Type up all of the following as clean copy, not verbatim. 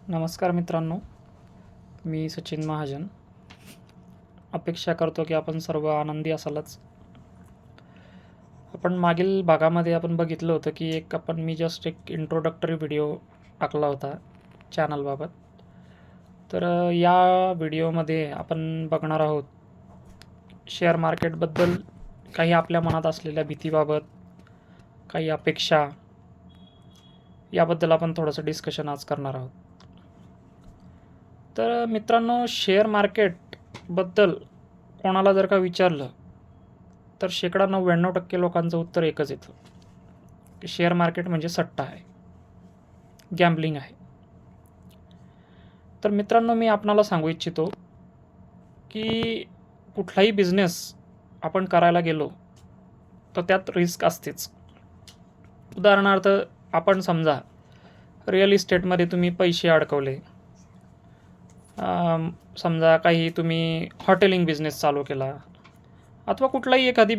नमस्कार मित्रांनो, मी सचिन महाजन. अपेक्षा करतो की आपण सर्व आनंदी असालच. आपण मागील भागामध्ये आपण बघितलं होतं की मी जस्ट एक इंट्रोडक्टरी व्हिडिओ टाकला होता चॅनलबाबत. तर या व्हिडिओमध्ये आपण बघणार आहोत शेअर मार्केटबद्दल काही आपल्या मनात असलेल्या भीतीबाबत, काही अपेक्षा, याबद्दल आपण थोडंसं डिस्कशन आज करणार आहोत. तर मित्रांनो, शेअर मार्केटबद्दल कोणाला जर का विचारलं तर 99% लोकांचं उत्तर एकच येतं की शेअर मार्केट म्हणजे सट्टा आहे, गॅम्बलिंग आहे. तर मित्रांनो, मी आपणाला सांगू इच्छितो की कुठलाही बिझनेस आपण करायला गेलो तर त्यात रिस्क असतेच. उदाहरणार्थ, आपण समजा रिअल इस्टेटमध्ये तुम्ही पैसे अडकवले, समजा काही तुम्ही हॉटेलिंग बिझनेस चालू केला, अथवा कुठलाही एखादी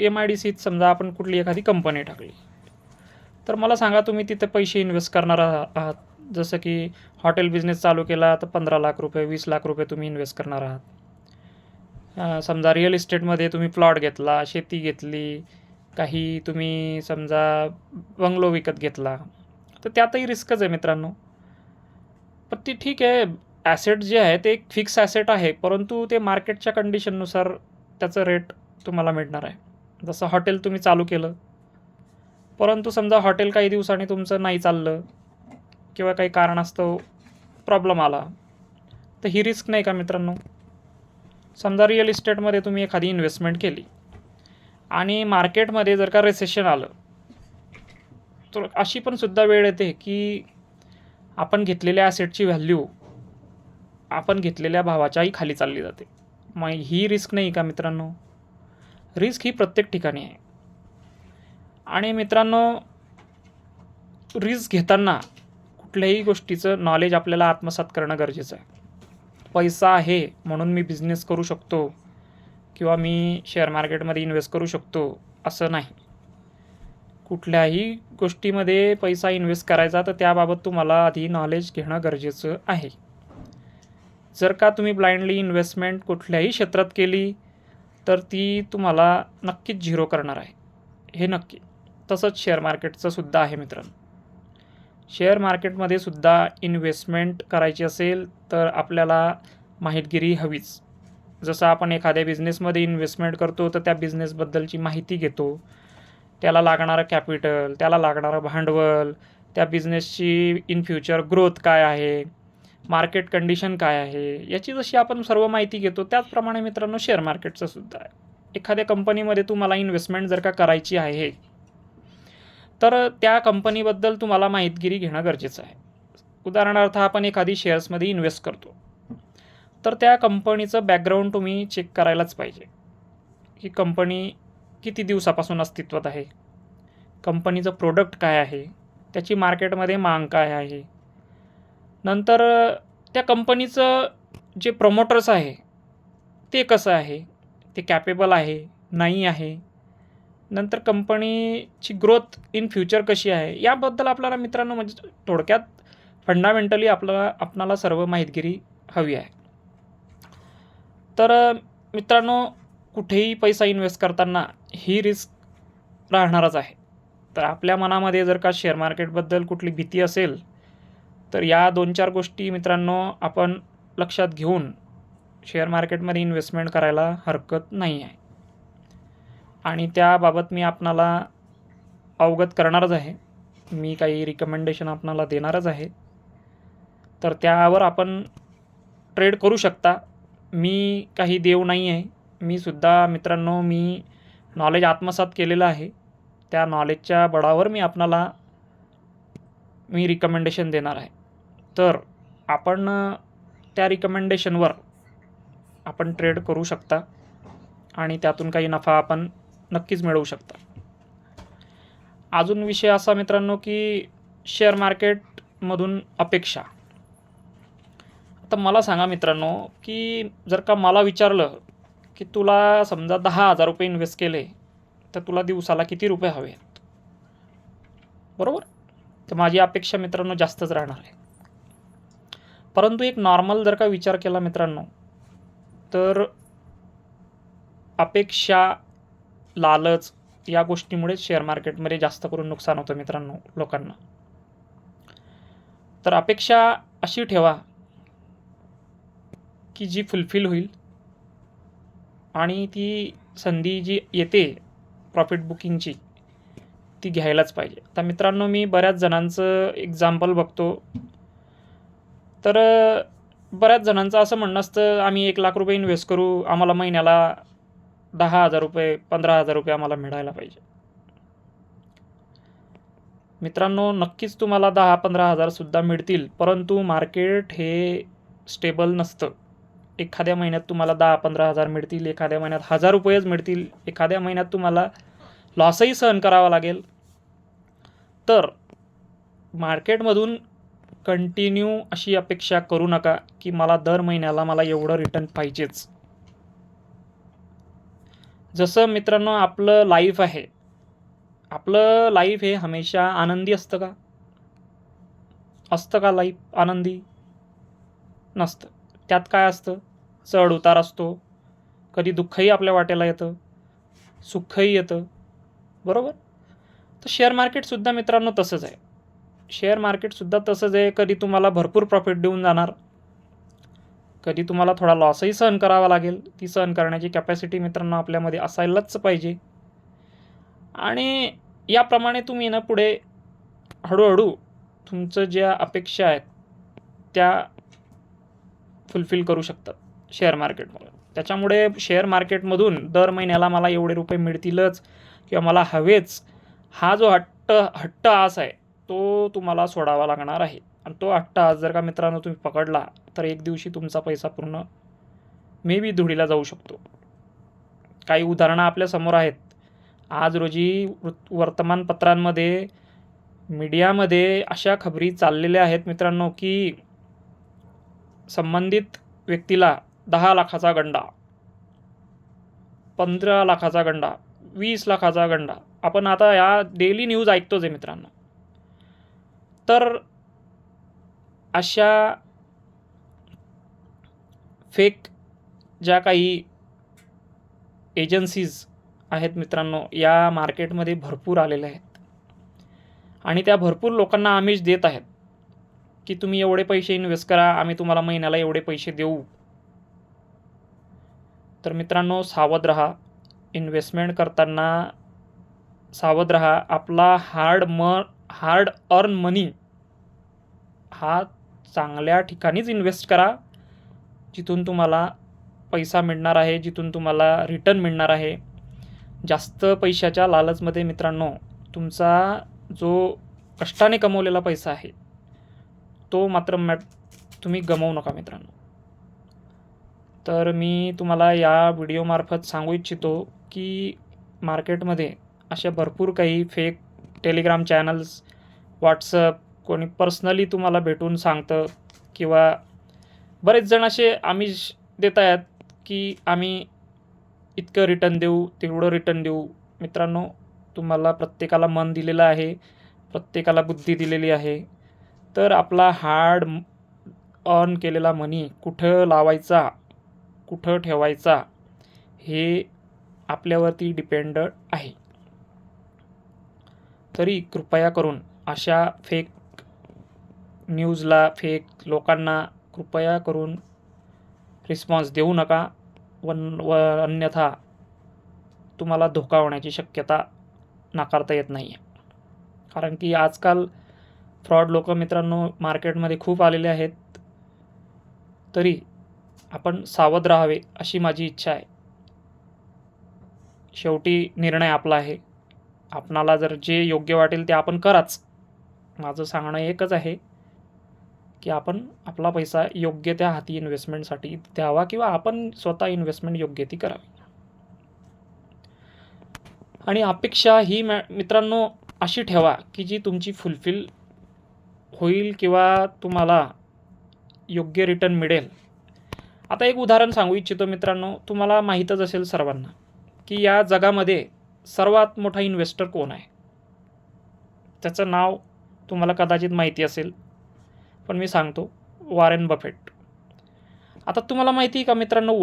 MIDCत समजा आपण कुठली एखादी कंपनी टाकली, तर मला सांगा तुम्ही तिथे पैसे इन्व्हेस्ट करणार आहात. जसं की हॉटेल बिझनेस चालू केला तर 15 लाख रुपये, 20 लाख रुपये तुम्ही इन्व्हेस्ट करणार आहात. समजा रिअल इस्टेटमध्ये तुम्ही प्लॉट घेतला, शेती घेतली, काही तुम्ही समजा बंगलो विकत घेतला, तर त्यातही रिस्कच आहे मित्रांनो. पण ती ठीक आहे, ॲसेट जे आहे ते एक फिक्स ॲसेट आहे, परंतु ते मार्केटच्या कंडिशननुसार त्याचं रेट तुम्हाला मिळणार आहे. जसं हॉटेल तुम्ही चालू केलं, परंतु समजा हॉटेल काही दिवसांनी तुमचं नाही चाललं किंवा काही कारणास्तव प्रॉब्लेम आला, तर ही रिस्क नाही का मित्रांनो? समजा रिअल इस्टेटमध्ये तुम्ही एखादी इन्व्हेस्टमेंट केली आणि मार्केटमध्ये जर का रिसेशन आलं, तर अशी पण सुद्धा वेळ येते की आपण घेतलेल्या ॲसेटची व्हॅल्यू आपण घेतलेल्या भावाच्याही खाली चालली जाते. मग ही रिस्क नाही का मित्रांनो? रिस्क ही प्रत्येक ठिकाणी आहे. आणि मित्रांनो, रिस्क घेताना कुठल्याही गोष्टीचं नॉलेज आपल्याला आत्मसात करणं गरजेचं आहे. पैसा आहे म्हणून मी बिझनेस करू शकतो किंवा मी शेअर मार्केटमध्ये इन्व्हेस्ट करू शकतो असं नाही. कुठल्याही गोष्टीमध्ये पैसा इन्व्हेस्ट करायचा तर त्याबाबत तुम्हाला आधी नॉलेज घेणं गरजेचं आहे. जर का तुम्ही ब्लाइंडली इन्व्हेस्टमेंट कुठल्याही क्षेत्रात केली तर ती तुम्हाला नक्कीच झिरो करणार आहे, हे नक्की. तसंच शेअर मार्केटचं सुद्धा आहे मित्रांनो. शेअर मार्केटमध्ये सुद्धा इन्व्हेस्टमेंट करायची असेल तर आपल्याला माहितगिरी हवीच. जसं आपण एखाद्या बिझनेसमध्ये इन्व्हेस्टमेंट करतो तर त्या बिझनेसबद्दलची माहिती घेतो, त्याला लागणारं कॅपिटल, त्याला लागणारं भांडवल, त्या बिझनेसची इन फ्युचर ग्रोथ काय आहे, मार्केट कंडिशन काय आहे, याची जशी आपण सर्व माहिती घेतो त्याचप्रमाणे मित्रांनो शेअर मार्केटचं सुद्धा आहे. एखाद्या कंपनीमध्ये तुम्हाला इन्व्हेस्टमेंट जर का करायची आहे तर त्या कंपनीबद्दल तुम्हाला माहितगिरी घेणं गरजेचं आहे. उदाहरणार्थ, आपण एखादी शेअर्समध्ये इन्व्हेस्ट करतो तर त्या कंपनीचं बॅकग्राऊंड तुम्ही चेक करायलाच पाहिजे की कंपनी किती दिवसापासून अस्तित्वात आहे, कंपनीचं प्रोडक्ट काय आहे, त्याची मार्केटमध्ये माग काय आहे, नंतर त्या कंपनीचं जे प्रमोटर्स आहे ते कसं आहे, ते कॅपेबल आहे नाही आहे, नंतर कंपनीची ग्रोथ इन फ्युचर कशी आहे, याबद्दल आपल्याला मित्रांनो म्हणजे थोडक्यात फंडामेंटली आपणाला सर्व माहितगिरी हवी आहे. तर मित्रांनो, कुठेही पैसा इन्व्हेस्ट करताना ही रिस्क राहणारच आहे. तर आपल्या मनामध्ये जर का शेअर मार्केटबद्दल कुठली भीती असेल तर या 2-4 गोष्टी मित्रांनो आपण लक्षात घेऊन शेअर मार्केटमध्ये इन्व्हेस्टमेंट करायला हरकत नाही आहे. आणि त्याबाबत मी आपणाला अवगत करणारच आहे. मी काही रिकमेंडेशन आपणाला देणारच आहे. तर त्यावर आपण ट्रेड करू शकता. मी काही देव नाही आहे. मी सुद्धा मित्रांनो नॉलेज आत्मसात केलेलं आहे. त्या नॉलेजच्या बळावर मी रिकमेंडेशन देणार आहे. तर आपण त्या रिकमेंडेशनवर आपण ट्रेड करू शकता आणि त्यातून काही नफा आपण नक्कीच मिळवू शकता. अजून विषय असा मित्रांनो की शेअर मार्केटमधून अपेक्षा. आता मला सांगा मित्रांनो की जर का मला विचारलं की तुला समजा 10,000 रुपये इन्व्हेस्ट केले तर तुला दिवसाला किती रुपये हवे आहेत, बरोबर? तर माझी अपेक्षा मित्रांनो जास्तच राहणार आहे. परंतु एक नॉर्मल जर का विचार केला मित्रांनो, तर अपेक्षा, लालच या गोष्टीमुळे शेअर मार्केटमध्ये जास्त करून नुकसान होतं मित्रांनो लोकांना. तर अपेक्षा अशी ठेवा की जी फुलफिल होईल आणि ती संधी जी येते प्रॉफिट बुकिंगची ती घ्यायलाच पाहिजे. आता मित्रांनो, मी बऱ्याच जणांचं एक्झाम्पल बघतो. तर बऱ्याच जणांचं असं म्हणणं असतं, आम्ही ₹1,00,000 इन्व्हेस्ट करू, आम्हाला महिन्याला ₹10,000 ₹15,000 आम्हाला मिळायला पाहिजे. मित्रांनो, नक्कीच तुम्हाला 10-15,000 सुद्धा मिळतील, परंतु मार्केट हे स्टेबल नसतं. एखाद्या महिन्यात तुम्हाला 10-15,000 मिळतील, एखाद्या महिन्यात ₹1,000च मिळतील, एखाद्या महिन्यात तुम्हाला लॉसही सहन करावा लागेल. तर मार्केटमधून कंटिन्यू अशी अपेक्षा करू नका की मला दर महिन्याला मला एवढं रिटर्न पाहिजेच. जसं मित्रांनो आपलं लाईफ आहे, आपलं लाईफ हे हमेशा आनंदी असतं का? असतं का लाईफ आनंदी? नसतं. त्यात काय असतं? चढ उतार असतो. कधी दुःखही आपल्या वाटेला येतं, सुखही येतं, बरोबर? तर शेअर मार्केटसुद्धा मित्रांनो तसंच आहे. शेअर मार्केटसुद्धा तसंच आहे. कधी तुम्हाला भरपूर प्रॉफिट देऊन जाणार, कधी तुम्हाला थोडा लॉसही सहन करावा लागेल. ती सहन करण्याची कॅपॅसिटी मित्रांनो आपल्यामध्ये असायलाच पाहिजे. आणि याप्रमाणे तुम्ही ना पुढे हळूहळू तुमचं ज्या अपेक्षा आहेत त्या फुलफिल करू शकतात शेअर मार्केटमुळे. त्याच्यामुळे शेअर मार्केटमधून दर महिन्याला मला एवढे रुपये मिळतीलच किंवा मला हवेच, हा जो हट्ट आस आहे तो तुम्हाला सोडावा लागणार आहे. आणि तो हट्ट आस जर का मित्रांनो तुम्ही पकडला तर एक दिवशी तुमचा पैसा पूर्ण मे बी धुळीला जाऊ शकतो. काही उदाहरणं आपल्यासमोर आहेत. आज रोजी वर्तमानपत्रांमध्ये, मीडियामध्ये अशा खबरी चाललेल्या आहेत मित्रांनो की संबंधित व्यक्तीला 10 लाखाचा गंडा, 15 लाखाचा गंडा, 20 लाखाचा गंडा. आपण आता या डेली न्यूज ऐकतोच आहे मित्रांनो. तर अशा फेक ज्या काही एजन्सीज आहेत मित्रांनो या मार्केटमध्ये भरपूर आलेल्या आहेत आणि त्या भरपूर लोकांना आमिष देत आहेत की तुम्ही एवढे पैसे इन्व्हेस्ट करा, आम्ही तुम्हाला महिन्याला एवढे पैसे देऊ. तर मित्रांनो सावध रहा. इन्व्हेस्टमेंट करताना सावध रहा. आपला हार्ड अर्न मनी हा चांगल्या ठिकाणीच इन्व्हेस्ट करा, जिथून तुम्हाला पैसा मिळणार आहे, जिथून तुम्हाला रिटर्न मिळणार आहे. जास्त पैशाच्या लालचमध्ये मित्रांनो तुमचा जो कष्टाने कमवलेला पैसा आहे तो मात्र तुम्ही गमावू नका मित्रांनो. तर मी तुम्हाला या व्हिडिओमार्फत सांगू इच्छितो की मार्केटमध्ये अशा भरपूर काही फेक टेलिग्राम चॅनल्स, व्हॉट्सअप, कोणी पर्सनली तुम्हाला भेटून सांगतं किंवा बरेच जण असे आमिष देत आहेत की आम्ही इतकं रिटर्न देऊ, तेवढं रिटर्न देऊ. मित्रांनो तुम्हाला प्रत्येकाला मन दिलेलं आहे, प्रत्येकाला बुद्धी दिलेली आहे. तर आपला हार्ड अर्न केलेला मनी कुठं लावायचा, कुठं ठेवायचा हे आपल्यावरती डिपेंड आहे. तरी कृपया करून अशा फेक न्यूजला, फेक लोकांना कृपया करून रिस्पॉन्स देऊ नका. व अन्यथा तुम्हाला धोका होण्याची शक्यता नाकारता येत नाही आहे. कारण की आजकाल फ्रॉड लोक मित्रांनो मार्केटमध्ये खूप आलेले आहेत. तरी आपण सावध राहावे अशी माझी इच्छा आहे. शेवटी निर्णय आपला आहे. आपणाला जर जे योग्य वाटेल ते आपण कराच. माझं सांगणं एकच आहे की आपण आपला पैसा योग्य त्या हाती इन्व्हेस्टमेंटसाठी द्यावा किंवा आपण स्वतः इन्व्हेस्टमेंट योग्य ती करावी. आणि अपेक्षा ही मित्रांनो अशी ठेवा की जी तुमची फुलफिल होईल किंवा तुम्हाला योग्य रिटर्न मिळेल. आता एक उदाहरण सांगू इच्छितो मित्रांनो. तुम्हाला माहीतच असेल सर्वांना की या जगामध्ये सर्वात मोठा इन्व्हेस्टर कोण आहे. त्याचं नाव तुम्हाला कदाचित माहिती असेल, पण मी सांगतो. Warren Buffett. आता तुम्हाला माहिती आहे का मित्रांनो,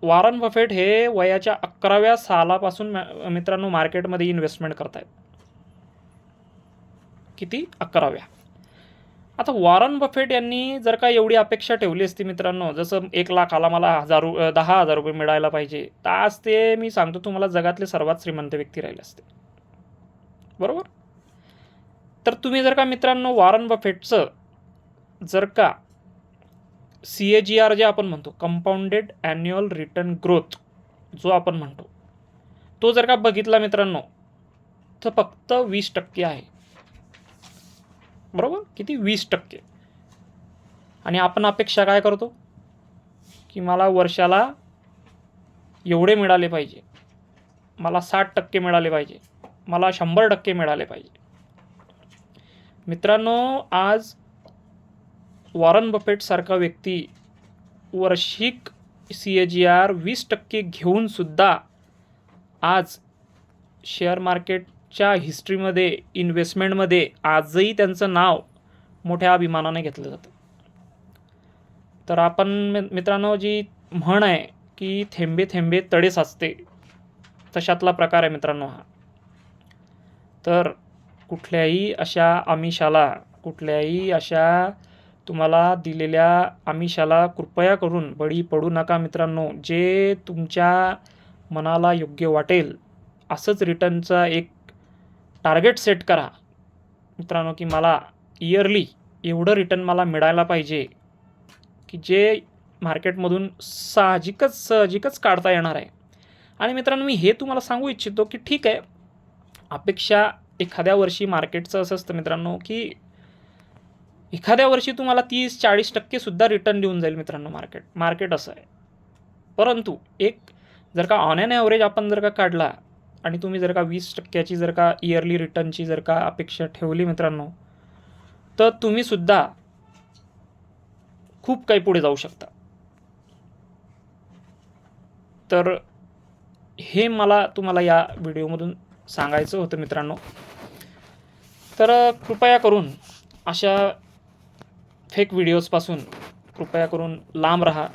वॉरेन बफेट हे वयाच्या 11व्या सालापासून मित्रांनो मार्केटमध्ये इन्व्हेस्टमेंट करत आहेत. किती? 11व्या. आता वॉरेन बफेट यांनी जर का एवढी अपेक्षा ठेवली असती मित्रांनो, जसं 1,00,000ला मला 10,000 रुपये मिळायला पाहिजे, तर आज ते मी सांगतो तुम्हाला जगातले सर्वात श्रीमंत व्यक्ती राहिले असते. बरोबर? तर तुम्ही जर का मित्रांनो वॉरेन बफेटचं जर का CAGR जे आपण म्हणतो, कंपाऊंडेड ॲन्युअल रिटर्न ग्रोथ जो आपण म्हणतो, तो जर का बघितला मित्रांनो तर फक्त 20% आहे. बरोबर? किती? 20%. आणि आपण अपेक्षा काय करतो की मला वर्षाला एवढे मिळाले पाहिजे, मला 60% मिळाले पाहिजे, मला 100% मिळाले पाहिजे. मित्रांनो आज वॉरेन बफेट सारखा व्यक्ती वार्षिक CAGR 20% घेऊन सुद्धा आज शेअर मार्केटच्या हिस्ट्रीमध्ये इन्व्हेस्टमेंटमध्ये आजही त्यांचं नाव मोठ्या अभिमानाने घेतलं जातं. तर आपण मित्रांनो जी म्हण आहे की थेंबे थेंबे तळे साचते, तशातला प्रकार आहे मित्रांनो हा. तर कुठल्याही अशा आमिषाला, कुठल्याही अशा तुम्हाला दिलेल्या आमिषाला कृपया करून बळी पडू नका मित्रांनो. जे तुमच्या मनाला योग्य वाटेल असंच रिटर्नचा एक टार्गेट सेट करा मित्रांनो, की मला इयरली एवढं रिटर्न मला मिळायला पाहिजे, की जे मार्केटमधून साहजिकच काढता येणार आहे. आणि मित्रांनो मी हे तुम्हाला सांगू इच्छितो की ठीक आहे, अपेक्षा एखाद्या वर्षी मार्केटचं असं असतं मित्रांनो, की एखाद्या वर्षी तुम्हाला 30-40% सुद्धा रिटर्न देऊन जाईल मित्रांनो मार्केट असं आहे. परंतु एक जर का ऑन ॲन ॲव्हरेज आपण जर का काढला आणि तुम्ही जर का 20%ची जर का इयरली रिटर्नची जर का अपेक्षा ठेवली मित्रांनो, तर तुम्ही सुद्धा खूप काही पुढे जाऊ शकता. तर हे मला तुम्हाला या व्हिडिओमधून सांगायचं होतं मित्रांनो. तर कृपया करून अशा फेक व्हिडिओजपासून कृपया करून लांब राहा,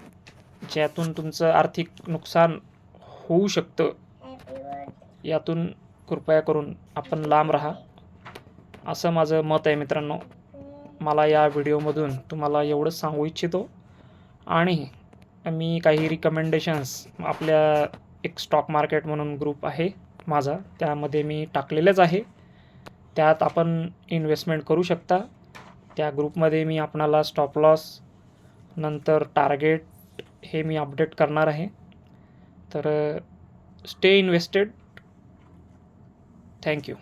ज्यातून तुमचं आर्थिक नुकसान होऊ शकतं. यातून कृपया करून आपण लांब राहा, असं माझं मत आहे मित्रांनो. मला या व्हिडिओमधून तुम्हाला एवढंच सांगू इच्छितो. आणि मी काही रिकमेंडेशन्स आपल्या एक स्टॉक मार्केट म्हणून ग्रुप आहे माझा, त्यामध्ये मी टाकलेलेच आहे. त्यात आपण इन्व्हेस्टमेंट करू शकता. त्या ग्रुपमध्ये मी आपणाला स्टॉप लॉस नंतर टार्गेट हे मी अपडेट करणार आहे. तर स्टे इन्व्हेस्टेड. थँक्यू.